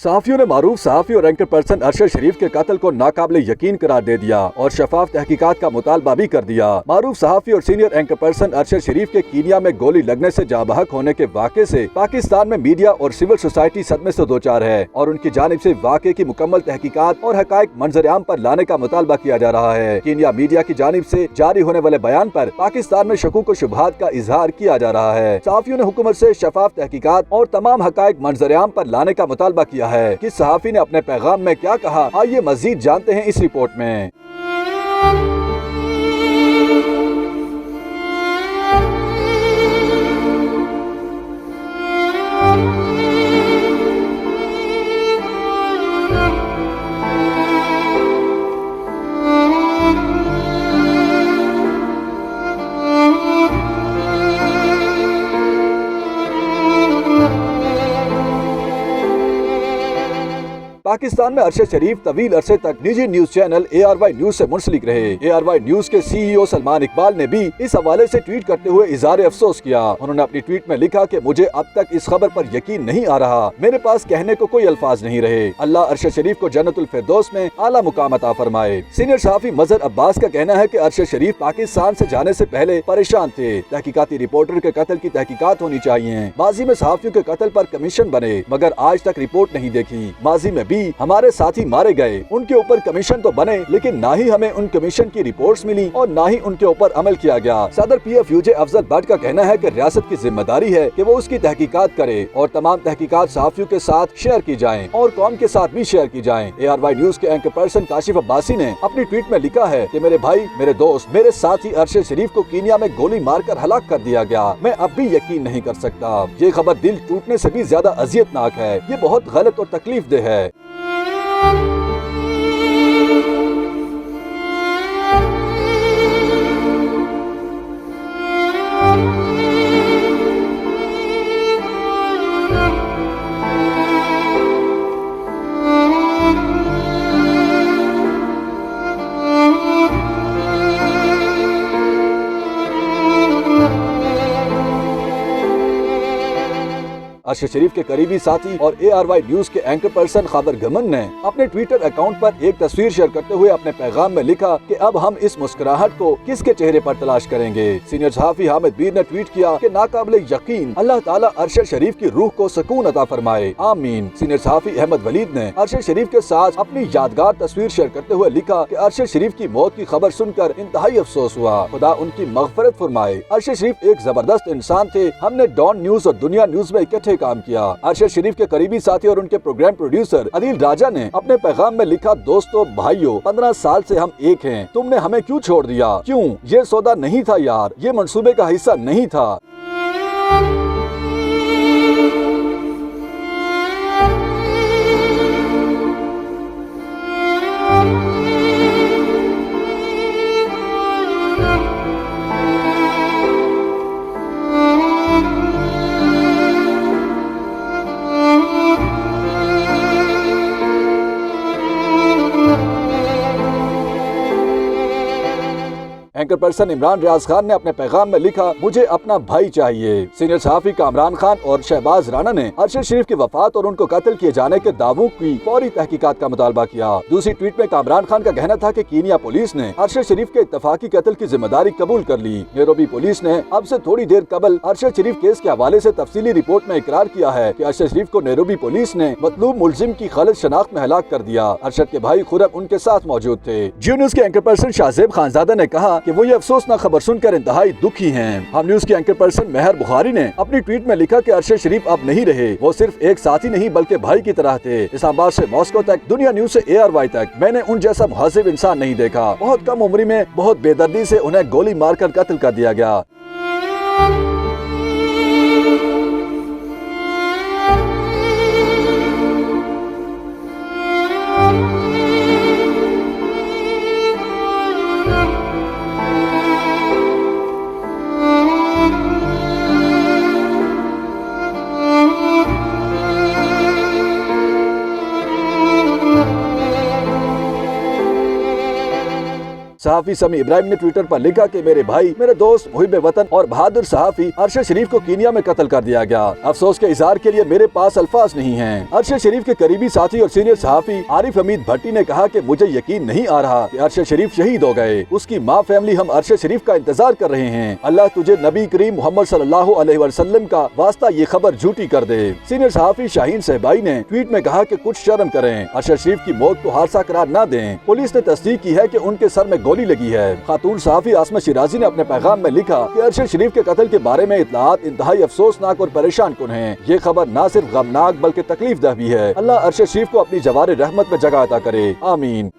सहाफियों ने मारूफ सहाफी और anchor person Arshad शरीफ के कत्ल को नाकाबिले यकीन करार दे दिया और शफाफ तहकीकात का मुतालबा भी कर दिया। मारूफ सहाफी और सीनियर एंकर पर्सन अरशद शरीफ के कीनिया में गोली लगने से जाबहक होने के वाक़े से पाकिस्तान में मीडिया और सिविल सोसाइटी सदमे से दो चार है और उनकी जानिब से वाक़े की मुकम्मल तहकीकात और हकायक मंजर-ए-आम पर लाने का मुतालबा किया जा रहा है। कीनिया मीडिया की जानिब से जारी होने वाले बयान पर पाकिस्तान में शकूक व शुबहात का इजहार किया जा रहा है। सहाफियों ने हुकूमत से शफाफ तहकीकात और तमाम हकायक मंजर-ए-आम पर लाने का मुतालबा किया है। कि सहाफी ने अपने पैगाम में क्या कहा, आइए मजीद जानते हैं इस रिपोर्ट में। पाकिस्तान में अरशद शरीफ तवील अरसे तक निजी न्यूज चैनल ARY न्यूज से मुंसलिक रहे। ARY न्यूज के CEO सलमान इकबाल ने भी इस हवाले से ट्वीट करते हुए इज़हार अफसोस किया। उन्होंने अपनी ट्वीट में लिखा कि मुझे अब तक इस खबर पर यकीन नहीं आ रहा, मेरे पास कहने को कोई अल्फाज नहीं रहे। अल्लाह अरशद शरीफ को जन्नतुल फिरदौस में आला मुकाम अता फरमाए। सीनियर सहाफी मजहर अब्बास का कहना है कि अरशद शरीफ पाकिस्तान से जाने से पहले परेशान थे। तहकीकाती रिपोर्टर के कत्ल की तहकीकात होनी चाहिए। माजी में सहाफियों के कत्ल पर कमीशन बने मगर आज तक रिपोर्ट नहीं देखी। माजी में भी हमारे साथी मारे गए, उनके ऊपर कमीशन तो बने लेकिन ना ही हमें उन कमीशन की रिपोर्ट्स मिली और ना ही उनके ऊपर अमल किया गया। सदर PFUJ अफजल भट्ट का कहना है कि रियासत की जिम्मेदारी है कि वो उसकी तहकीकात करे और तमाम तहकीकात सहाफियों के साथ शेयर की जाएं और कौम के साथ भी शेयर की जाएं। ARY न्यूज के एंकर पर्सन काशिफ अब्बासी ने अपनी ट्वीट में लिखा है कि मेरे भाई, मेरे दोस्त, मेरे साथी अरशद शरीफ को कीनिया में गोली मारकर हलाक कर दिया गया। मैं अब भी यकीन नहीं कर सकता। ये खबर दिल टूटने से भी ज्यादा अजियतनाक है। ये बहुत गलत और तकलीफ देह है। अरशद शरीफ के करीबी साथी और ARY न्यूज के एंकर पर्सन खबर गमन ने अपने ट्विटर अकाउंट पर एक तस्वीर शेयर करते हुए अपने पैगाम में लिखा कि अब हम इस मुस्कुराहट को किसके चेहरे पर तलाश करेंगे। सीनियर सहाफी हामिद बीर ने ट्वीट किया कि नाकाबिले यकीन, अल्लाह ताला अरशद शरीफ की रूह को सुकून अता फरमाए, आमीन। सीनियर सहाफी अहमद वलीद ने अरशद शरीफ के साथ अपनी यादगार तस्वीर शेयर करते हुए लिखा कि अरशद शरीफ की मौत की खबर सुनकर इंतहाई अफसोस हुआ, खुदा उनकी मगफरत फरमाए। अरशद शरीफ एक जबरदस्त इंसान थे। हमने डॉन न्यूज और दुनिया न्यूज में इकट्ठे काम किया। अरशद शरीफ के करीबी साथी और उनके प्रोग्राम प्रोड्यूसर अदिल राजा ने अपने पैगाम में लिखा, दोस्तों भाइयों, 15 साल से हम एक हैं। तुमने हमें क्यों छोड़ दिया? क्यों? ये सौदा नहीं था यार, ये मंसूबे का हिस्सा नहीं था। एंकर पर्सन इमरान रियाज खान ने अपने पैगाम में लिखा, मुझे अपना भाई चाहिए। सीनियर सहाफी कामरान खान और शहबाज राना ने अरशद शरीफ की वफात और उनको कत्ल किए जाने के दावों की फौरी तहकीकात का मुतालबा किया। दूसरी ट्वीट में कामरान खान का कहना था कि कीनिया पुलिस ने अरशद शरीफ के इत्तफाकी कत्ल की जिम्मेदारी कबूल कर ली। नैरोबी पुलिस ने अब से थोड़ी देर कबल अरशद शरीफ केस के हवाले से तफसीली रिपोर्ट में इकरार किया है कि अरशद शरीफ को नैरोबी पुलिस ने मतलूब मुलजिम की गलत शनाख्त में हलाक कर दिया। अरशद के भाई खुरम उनके साथ मौजूद थे। जियो न्यूज के एंकर पर्सन शाहजेब खानजादा ने कहा कि वो ये अफसोसनाक खबर सुनकर इंतहाई दुखी हैं। हम न्यूज के एंकर पर्सन मेहर बुखारी ने अपनी ट्वीट में लिखा कि अरशद शरीफ अब नहीं रहे, वो सिर्फ एक साथी नहीं बल्कि भाई की तरह थे। इस्लामाबाद से मॉस्को तक, दुनिया न्यूज से ARY तक, मैंने उन जैसा मुहज़्ज़िब इंसान नहीं देखा। बहुत कम उम्र में बहुत बेदर्दी से उन्हें गोली मारकर कत्ल कर दिया गया। सहाफी समी इब्राहिम ने ट्विटर पर लिखा कि मेरे भाई, मेरे दोस्त, मुहिब वतन और बहादुर सहाफी अरशद शरीफ को कीनिया में कत्ल कर दिया गया। अफसोस के इजहार के लिए मेरे पास अल्फाज नहीं हैं। अरशद शरीफ के करीबी साथी और सीनियर सहाफी आरिफ हमीद भट्टी ने कहा कि मुझे यकीन नहीं आ रहा कि अरशद शरीफ शहीद हो गए। उसकी माँ फैमिली हम अरशद शरीफ का इंतजार कर रहे हैं। अल्लाह तुझे नबी करीम मोहम्मद सल्लल्लाहु अलैहि वसल्लम का वास्ता ये खबर झूठी कर दे। सीनियर सहाफी शाहीन सहबाई ने ट्वीट में कहा कि कुछ शर्म करें, अरशद शरीफ की मौत को हादसा करार न दें। पुलिस ने तस्दीक की है कि उनके सर में गोली लगी है। खातून सहाफी आसमा शिराजी ने अपने पैगाम में लिखा कि अरशद शरीफ के कत्ल के बारे में इत्तलात इंतहाई अफसोसनाक और परेशान कुन है। ये खबर न सिर्फ गमनाक बल्कि तकलीफ दह भी है। अल्लाह अरशद शरीफ को अपनी जवार रहमत में जगह अता करे, आमीन।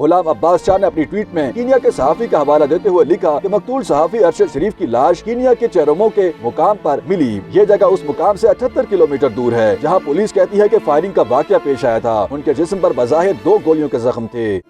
गुलाम अब्बास शाह ने अपनी ट्वीट में कीनिया के सहाफी का हवाला देते हुए लिखा कि मकतूल सहाफी अरशद शरीफ की लाश कीनिया के चेरोमो के मुकाम पर मिली। ये जगह उस मुकाम से 78 किलोमीटर दूर है जहां पुलिस कहती है कि फायरिंग का वाकया पेश आया था। उनके जिस्म पर बज़ाहिर 2 गोलियों के जख्म थे।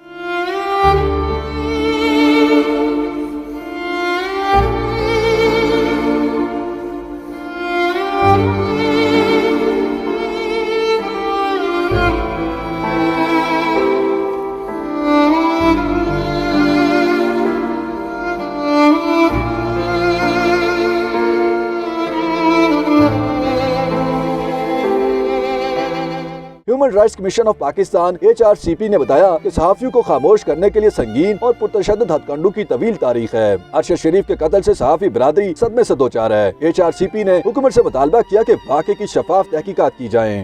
Human rights commission of Pakistan HRCP ने बताया कि सहाफियों को खामोश करने के लिए संगीन और पुरतशद्दुद हथकंडों की तवील तारीख है। अरशद शरीफ के कत्ल से सहाफी बिरादरी सदमे से दो चार है। HRCP ने हुकूमत से मुतालबा किया कि वाक़े की शफाफ तहकीकात की जाएं।